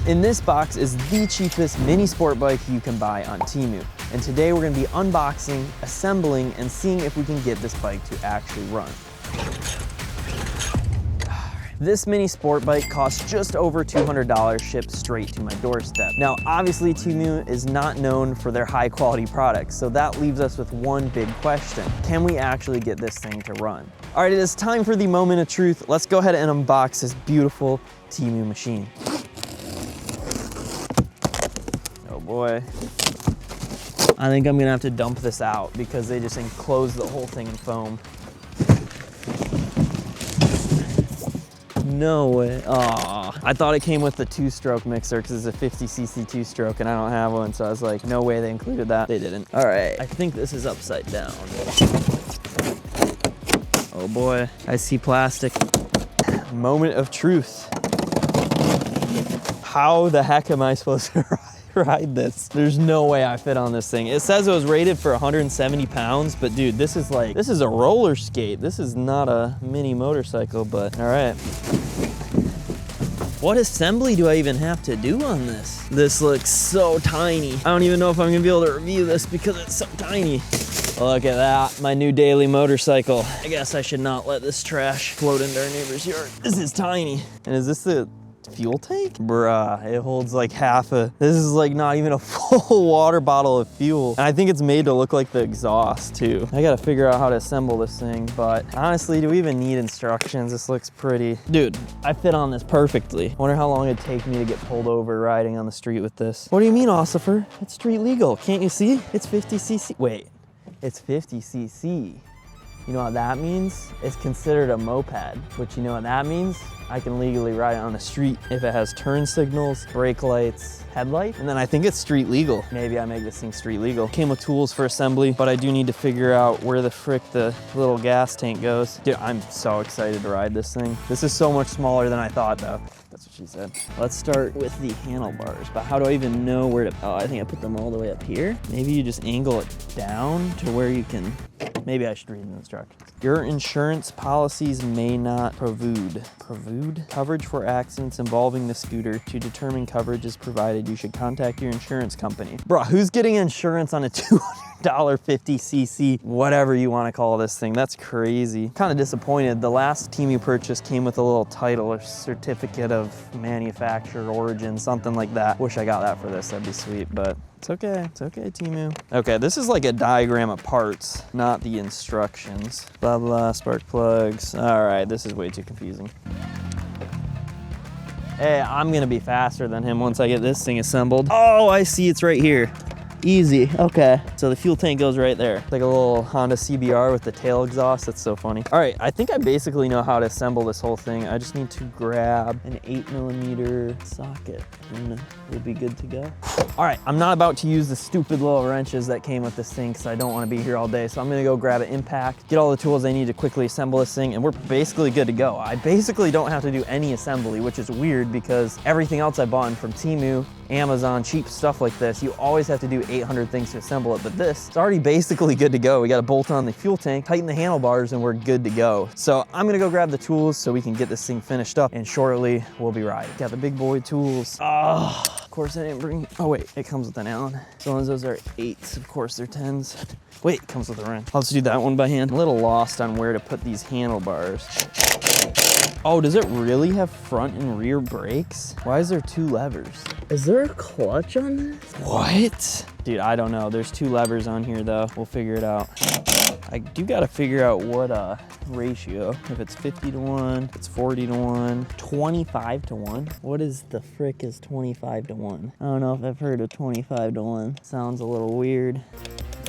In this box is the cheapest mini sport bike you can buy on Temu. And today we're gonna be unboxing, assembling, and seeing if we can get this bike to actually run. This mini sport bike costs just over $200 shipped straight to my doorstep. Now, obviously Temu is not known for their high quality products, so that leaves us with one big question. Can we actually get this thing to run? All right, it is time for the moment of truth. Let's go ahead and unbox this beautiful Temu machine. Oh boy. I think I'm gonna have to dump this out because they just enclosed the whole thing in foam. No way. Aw. I thought it came with the 2-stroke mixer because it's a 50cc 2-stroke and I don't have one, so I was like, no way they included that. They didn't. All right, I think this is upside down. Oh boy, I see plastic. Moment of truth. How the heck am I supposed to ride this? There's no way I fit on this thing. It says it was rated for 170 pounds, but dude, this is a roller skate. This is not a mini motorcycle, but all right. What assembly do I even have to do on this? This looks so tiny. I don't even know if I'm gonna be able to review this because it's so tiny. Look at that, my new daily motorcycle. I guess I should not let this trash float into our neighbor's yard. This is tiny. And is this the fuel tank? Bruh, it holds like this is like not even a full water bottle of fuel. And I think it's made to look like the exhaust too. I gotta figure out how to assemble this thing, but honestly, do we even need instructions? This looks pretty. Dude, I fit on this perfectly. Wonder how long it'd take me to get pulled over riding on the street with this. What do you mean, Ossifer? It's street legal, can't you see? It's 50cc. Wait, it's 50cc. You know what that means? It's considered a moped, which you know what that means? I can legally ride it on the street if it has turn signals, brake lights, headlight, and then I think it's street legal. Maybe I make this thing street legal. Came with tools for assembly, but I do need to figure out where the frick the little gas tank goes. Dude, I'm so excited to ride this thing. This is so much smaller than I thought though. That's what she said. Let's start with the handlebars, but how do I even know where to, oh, I think I put them all the way up here. Maybe you just angle it down to where you can, maybe I should read the instructions. Your insurance policies may not provide coverage for accidents involving the scooter. To determine coverage is provided, you should contact your insurance company. Bro, who's getting insurance on a $200 50cc, whatever you want to call this thing? That's crazy. Kind of disappointed. The last Temu purchase came with a little title or certificate of manufacturer origin, something like that. Wish I got that for this, that'd be sweet, but it's okay. It's okay, Temu. Okay, this is like a diagram of parts, not the instructions. Blah, blah, spark plugs. All right, this is way too confusing. Hey, I'm gonna be faster than him once I get this thing assembled. Oh, I see, it's right here. Easy, okay. So the fuel tank goes right there. Like a little Honda CBR with the tail exhaust. That's so funny. All right, I think I basically know how to assemble this whole thing. I just need to grab an 8mm socket and we'll be good to go. All right, I'm not about to use the stupid little wrenches that came with this thing because I don't want to be here all day. So I'm gonna go grab an impact, get all the tools I need to quickly assemble this thing, and we're basically good to go. I basically don't have to do any assembly, which is weird because everything else I bought from Temu, Amazon, cheap stuff like this, you always have to do 800 things to assemble it, but this, it's already basically good to go. We got to bolt on the fuel tank, tighten the handlebars, and we're good to go. So I'm gonna go grab the tools so we can get this thing finished up, and shortly we'll be riding. Got the big boy tools. Oh, of course I didn't bring, oh wait, it comes with an Allen. So long as those are 8s, of course they're 10s. Wait, it comes with a wrench. I'll just do that one by hand. I'm a little lost on where to put these handlebars. Oh, does it really have front and rear brakes? Why is there 2 levers? Is there a clutch on this? What? Dude, I don't know. There's 2 levers on here though. We'll figure it out. I do gotta figure out what ratio. If it's 50-1, if it's 40-1, 25-1. What is the frick is 25-1? I don't know if I've heard of 25-1. Sounds a little weird.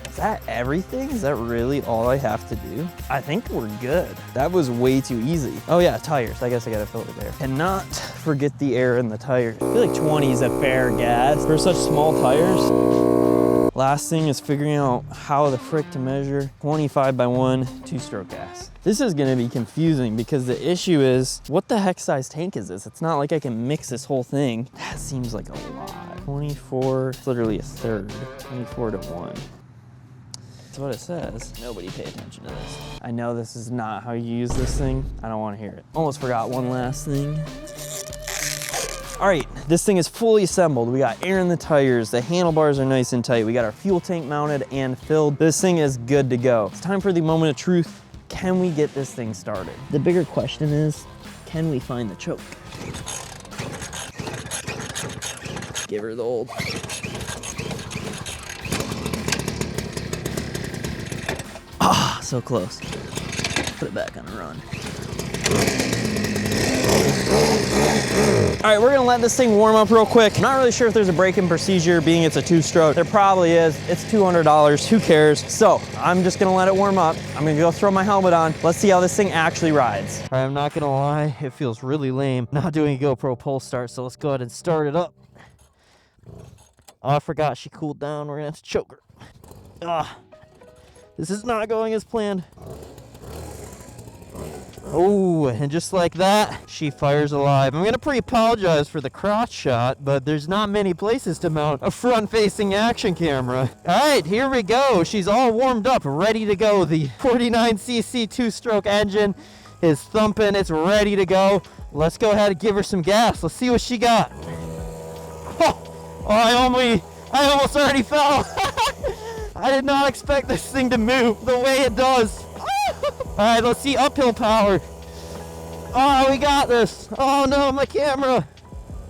Is that everything? Is that really all I have to do? I think we're good. That was way too easy. Oh yeah, tires. I guess I gotta fill it there. Cannot forget the air in the tires. I feel like 20 is a fair gas for such small tires. Last thing is figuring out how the frick to measure 25/1 2-stroke gas. This is gonna be confusing because the issue is, what the heck size tank is this? It's not like I can mix this whole thing. That seems like a lot. 24, it's literally a third. 24/1. That's what it says. Nobody pay attention to this. I know this is not how you use this thing. I don't want to hear it. Almost forgot one last thing. All right, This thing is fully assembled. We got air in the tires. The handlebars are nice and tight. We got our fuel tank mounted and filled. This thing is good to go. It's time for the moment of truth. Can we get this thing started? The bigger question is, can we find the choke? Give her the old. Ah, so close. Put it back on the run. All right, we're gonna let this thing warm up real quick. I'm not really sure if there's a break-in procedure, being it's a 2-stroke. There probably is. It's $200, who cares? So I'm just gonna let it warm up. I'm gonna go throw my helmet on. Let's see how this thing actually rides. All right, I'm not gonna lie, it feels really lame not doing a GoPro pull start, so let's go ahead and start it up. Oh, I forgot she cooled down. We're gonna have to choke her. Ah, this is not going as planned. Oh, and just like that, she fires alive. I'm gonna pre-apologize for the crotch shot, but there's not many places to mount a front-facing action camera. All right, here we go. She's all warmed up, ready to go. The 49cc 2-stroke engine is thumping. It's ready to go. Let's go ahead and give her some gas. Let's see what she got. Oh, I almost already fell. I did not expect this thing to move the way it does. All right, let's see uphill power. Oh, we got this. Oh no, my camera.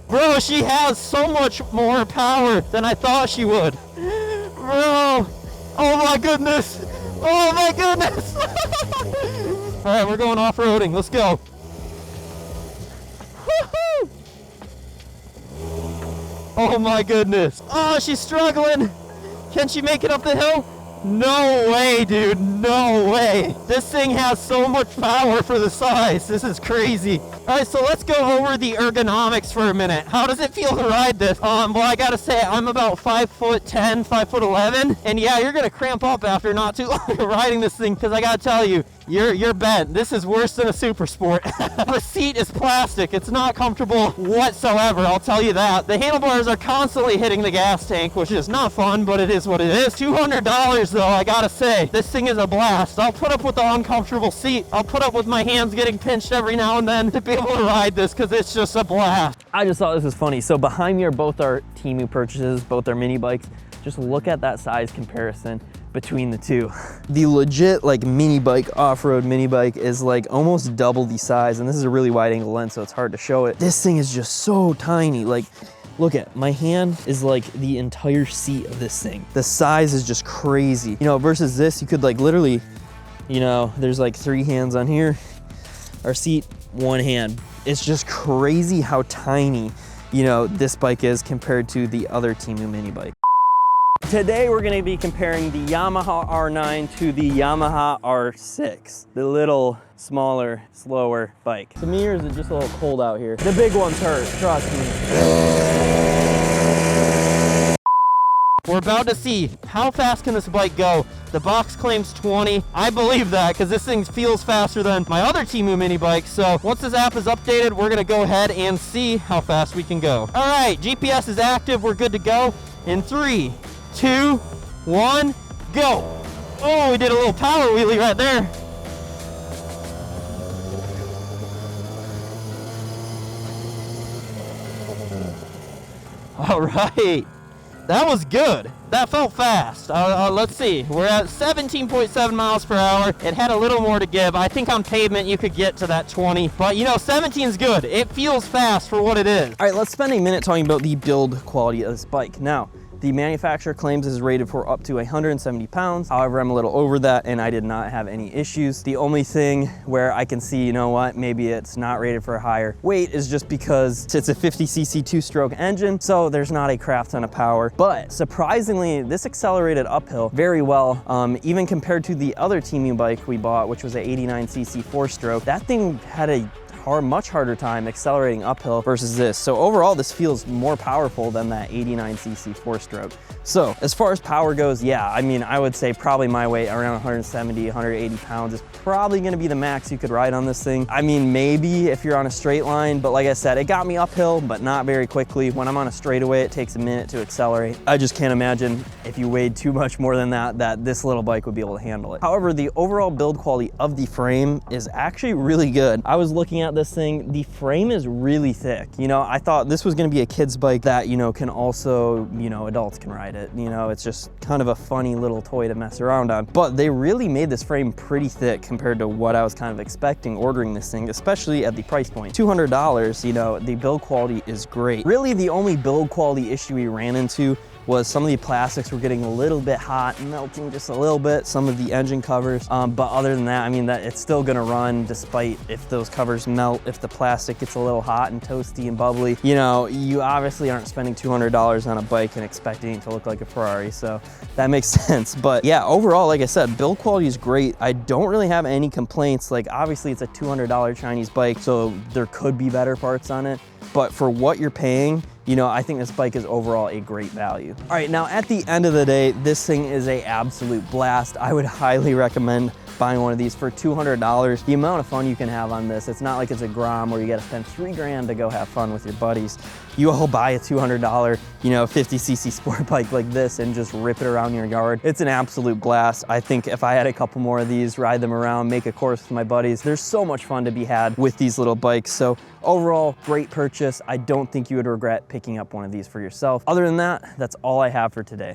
Bro, she has so much more power than I thought she would. Bro, oh my goodness. Oh my goodness. All right, we're going off-roading. Let's go. Woo-hoo. Oh my goodness. Oh, she's struggling. Can she make it up the hill? No way, dude, no way. This thing has so much power for the size. This is crazy. All right, so let's go over the ergonomics for a minute. How does it feel to ride this? Well, I gotta say, I'm about 5'10", 5'11", and yeah, you're gonna cramp up after not too long riding this thing, because I gotta tell you, you're bent. This is worse than a super sport. The seat is plastic. It's not comfortable whatsoever, I'll tell you that. The handlebars are constantly hitting the gas tank, which is not fun, but it is what it is. $200 though, I gotta say. This thing is a blast. I'll put up with the uncomfortable seat. I'll put up with my hands getting pinched every now and then to be able to ride this, because it's just a blast. I just thought this was funny. So behind me are both our Temu purchases, both our mini bikes. Just look at that size comparison between the two. The legit like mini bike, off-road mini bike is like almost double the size, and this is a really wide angle lens, so it's hard to show it. This thing is just so tiny. Like, look at my hand is like the entire seat of this thing. The size is just crazy. You know, versus this, you could like literally, you know, there's like 3 hands on here. Our seat, 1 hand. It's just crazy how tiny, you know, this bike is compared to the other Temu mini bike. Today we're gonna be comparing the Yamaha R9 to the Yamaha R6, the little smaller, slower bike. To me, or is it just a little cold out here? The big ones hurt, trust me. We're about to see how fast can this bike go. The box claims 20. I believe that because this thing feels faster than my other Temu mini bike. So once this app is updated, we're gonna go ahead and see how fast we can go. All right, GPS is active. We're good to go. In 3, 2, 1, go. Oh, we did a little power wheelie right there. All right, that was good. That felt fast. Let's see, we're at 17.7 miles per hour. It had a little more to give. I think on pavement you could get to that 20, but you know, 17 is good. It feels fast for what it is. All right, let's spend a minute talking about the build quality of this bike. Now, the manufacturer claims is rated for up to 170 pounds. However, I'm a little over that and I did not have any issues. The only thing where I can see, you know what, maybe it's not rated for a higher weight is just because it's a 50cc 2-stroke engine, so there's not a crap ton of power. But surprisingly, this accelerated uphill very well, even compared to the other Temu bike we bought, which was an 89cc 4-stroke. That thing had a much harder time accelerating uphill versus this. So overall, this feels more powerful than that 89cc 4-stroke. So as far as power goes, yeah, I mean, I would say probably my weight around 170, 180 pounds is probably gonna be the max you could ride on this thing. I mean, maybe if you're on a straight line, but like I said, it got me uphill, but not very quickly. When I'm on a straightaway, it takes a minute to accelerate. I just can't imagine if you weighed too much more than that this little bike would be able to handle it. However, the overall build quality of the frame is actually really good. I was looking at this thing, the frame is really thick. You know, I thought this was gonna be a kid's bike that, you know, can also, you know, adults can ride it. You know, it's just kind of a funny little toy to mess around on. But they really made this frame pretty thick compared to what I was kind of expecting ordering this thing, especially at the price point. $200, you know, the build quality is great. Really, the only build quality issue we ran into was some of the plastics were getting a little bit hot, melting just a little bit, some of the engine covers. But other than that, I mean, that it's still gonna run despite if those covers melt, if the plastic gets a little hot and toasty and bubbly. You know, you obviously aren't spending $200 on a bike and expecting it to look like a Ferrari, so that makes sense. But yeah, overall, like I said, build quality is great. I don't really have any complaints. Like, obviously it's a $200 Chinese bike, so there could be better parts on it. But for what you're paying, you know, I think this bike is overall a great value. All right, now at the end of the day, this thing is an absolute blast. I would highly recommend buying one of these for $200. The amount of fun you can have on this, it's not like it's a Grom where you gotta spend $3 grand to go have fun with your buddies. You all buy a $200, you know, 50cc sport bike like this and just rip it around your yard. It's an absolute blast. I think if I had a couple more of these, ride them around, make a course with my buddies, there's so much fun to be had with these little bikes. So overall, great purchase. I don't think you would regret picking up one of these for yourself. Other than that, that's all I have for today.